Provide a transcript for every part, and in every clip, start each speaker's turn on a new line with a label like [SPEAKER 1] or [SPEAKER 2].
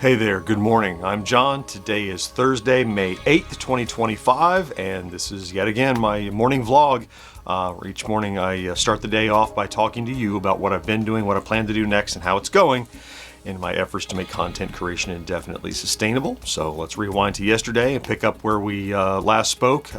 [SPEAKER 1] Hey there, good morning. I'm John. Today is Thursday, May 8th, 2025, and this is yet again my morning vlog. Each morning I start the day off by talking to you about what I've been doing, what I plan to do next, and how it's going in my efforts to make content creation indefinitely sustainable. So let's rewind to yesterday and pick up where we last spoke.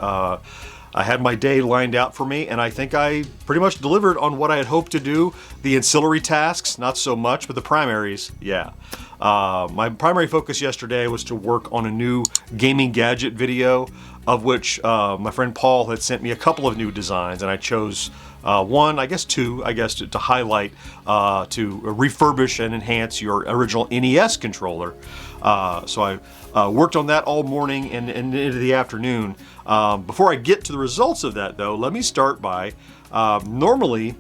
[SPEAKER 1] I had my day lined out for me, and I think I pretty much delivered on what I had hoped to do. The ancillary tasks, not so much, but the primaries, yeah. My primary focus yesterday was to work on a new gaming gadget video, of which my friend Paul had sent me a couple of new designs, and I chose two, to highlight, to refurbish and enhance your original NES controller. So I worked on that all morning and into the afternoon. Before I get to the results of that, though, let me start by normally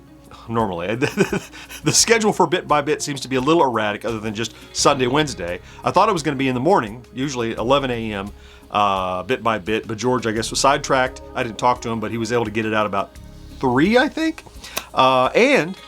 [SPEAKER 1] the schedule for BitbyBit seems to be a little erratic, other than just Sunday, Wednesday. I thought it was going to be in the morning, usually 11 a.m. BitbyBit, but George, I guess, was sidetracked. I didn't talk to him, but he was able to get it out about 3, I think. And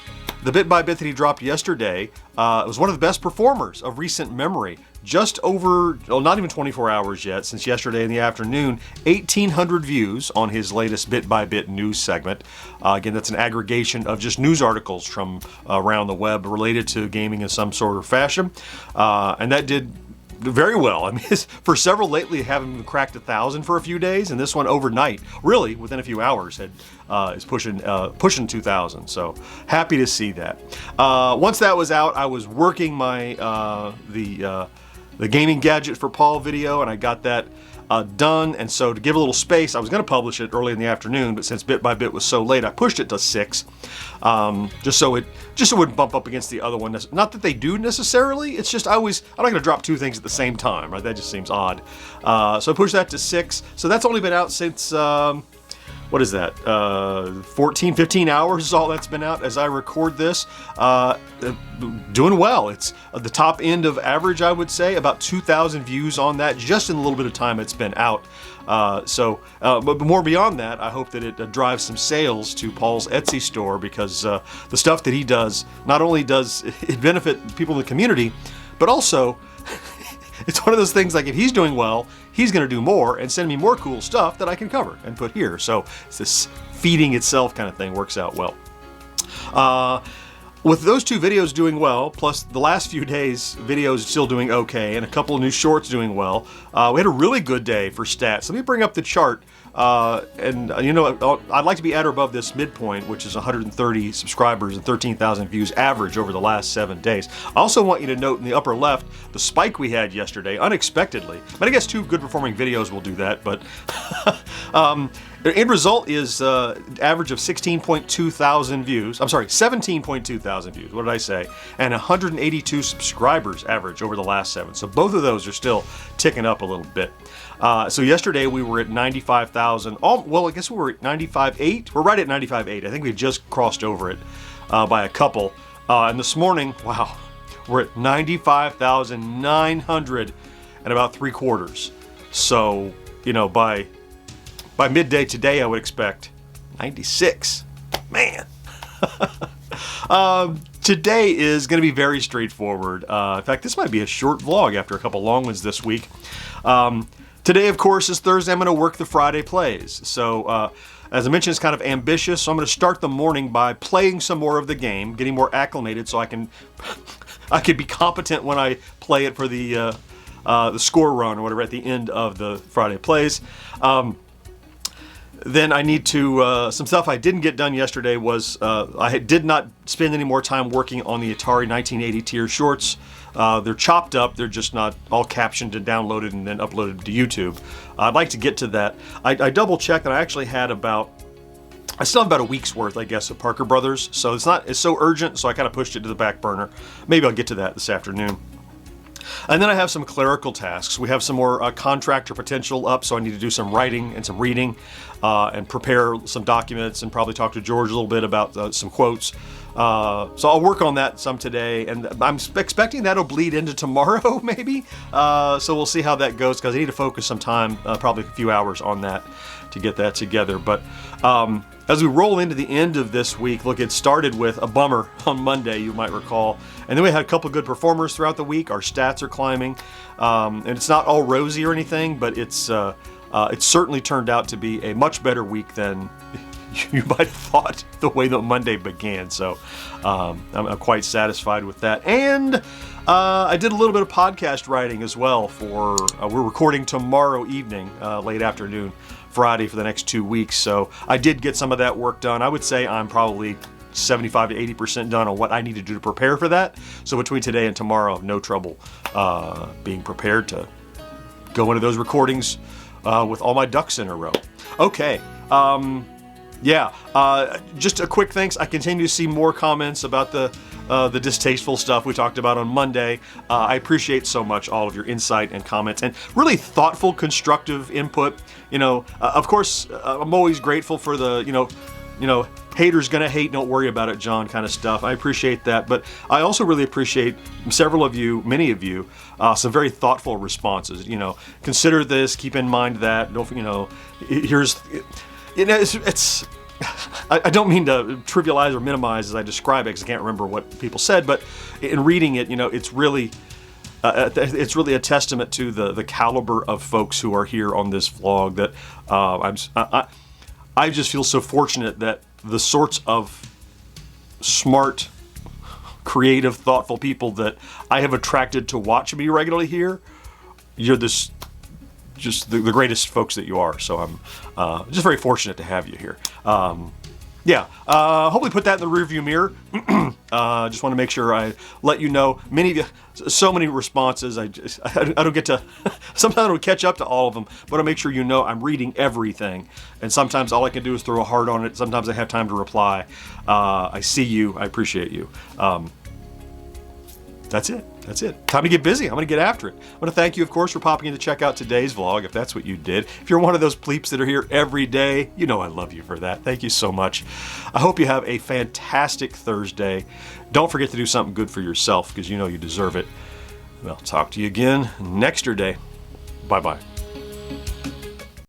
[SPEAKER 1] the BitbyBit that he dropped yesterday was one of the best performers of recent memory. Just over, not even 24 hours yet, since yesterday in the afternoon, 1,800 views on his latest BitbyBit news segment. Again, that's an aggregation of just news articles from around the web related to gaming in some sort of fashion. And that did very well. I mean, for several lately haven't cracked 1,000 for a few days, and this one overnight, really within a few hours, is pushing 2,000. So happy to see that. Once that was out, I was working my the gaming gadget for Paul video, and I got that done. And so to give a little space, I was going to publish it early in the afternoon, but since BitbyBit was so late, I pushed it to 6, just so it wouldn't bump up against the other one. Not that they do necessarily. It's just I'm not going to drop 2 things at the same time, right? That just seems odd. So I pushed that to 6. So that's only been out since what is that? 14, 15 hours is all that's been out as I record this. Doing well. It's the top end of average, I would say. About 2,000 views on that just in the little bit of time it's been out. But more beyond that, I hope that it drives some sales to Paul's Etsy store, because the stuff that he does, not only does it benefit people in the community, but also it's one of those things, like, if he's doing well, he's going to do more and send me more cool stuff that I can cover and put here. So it's this feeding itself kind of thing, works out well. With those 2 videos doing well, plus the last few days videos still doing okay, and a couple of new shorts doing well, we had a really good day for stats. Let me bring up the chart. I'd like to be at or above this midpoint, which is 130 subscribers and 13,000 views average over the last 7 days. I also want you to note in the upper left the spike we had yesterday, unexpectedly. But I guess 2 good performing videos will do that. But the end result is average of 16.2 thousand views. I'm sorry, 17.2 thousand views. What did I say? And 182 subscribers average over the last 7. So both of those are still ticking up a little bit. So yesterday we were at 95,000. Well, I guess we were at 95.8. We're right at 95.8. I think we've just crossed over it by a couple. And this morning, wow, we're at 95,900 and about 3/4. So, by midday today, I would expect 96. Man. Today is going to be very straightforward. In fact, this might be a short vlog after a couple long ones this week. Today, of course, is Thursday. I'm going to work the Friday plays. So, as I mentioned, it's kind of ambitious. So I'm going to start the morning by playing some more of the game, getting more acclimated, so I can be competent when I play it for the score run or whatever at the end of the Friday plays. Then I need to, some stuff I didn't get done yesterday was, I did not spend any more time working on the Atari 1980 tier shorts. They're chopped up, they're just not all captioned and downloaded and then uploaded to YouTube. I'd like to get to that. I double checked, and I actually had I still have about a week's worth, I guess, of Parker Brothers. So it's so urgent, so I kind of pushed it to the back burner. Maybe I'll get to that this afternoon. And then I have some clerical tasks. We have some more contractor potential up, so I need to do some writing and some reading and prepare some documents and probably talk to George a little bit about some quotes. So I'll work on that some today, and I'm expecting that'll bleed into tomorrow, maybe. So we'll see how that goes, because I need to focus some time, probably a few hours on that to get that together. But as we roll into the end of this week, look, it started with a bummer on Monday, you might recall. And then we had a couple good performers throughout the week. Our stats are climbing. And it's not all rosy or anything, but it certainly turned out to be a much better week than you might have thought the way that Monday began. So I'm quite satisfied with that. And I did a little bit of podcast writing as well for, we're recording tomorrow evening, late afternoon, Friday, for the next 2 weeks. So I did get some of that work done. I would say I'm probably 75 to 80% done on what I need to do to prepare for that. So between today and tomorrow, no trouble being prepared to go into those recordings with all my ducks in a row. Okay. Just a quick thanks. I continue to see more comments about the distasteful stuff we talked about on Monday. I appreciate so much all of your insight and comments and really thoughtful, constructive input. Of course, I'm always grateful for the, haters gonna hate, don't worry about it, John, kind of stuff. I appreciate that, but I also really appreciate several of you, many of you, some very thoughtful responses. Consider this, keep in mind that. Here's. I don't mean to trivialize or minimize as I describe it, because I can't remember what people said, but in reading it, it's really a testament to the caliber of folks who are here on this vlog. That I just feel so fortunate that the sorts of smart, creative, thoughtful people that I have attracted to watch me regularly here, you're just the greatest folks that you are. So I'm just very fortunate to have you here. Hopefully put that in the rearview mirror. Just want to make sure I let you know. Many of you, so many responses. I don't get to, sometimes I don't catch up to all of them, but I make sure I'm reading everything. And sometimes all I can do is throw a heart on it. Sometimes I have time to reply. I see you. I appreciate you. That's it. Time to get busy. I'm going to get after it. I want to thank you, of course, for popping in to check out today's vlog, if that's what you did. If you're one of those bleeps that are here every day, I love you for that. Thank you so much. I hope you have a fantastic Thursday. Don't forget to do something good for yourself, because you deserve it. And I'll talk to you again next day. Bye-bye.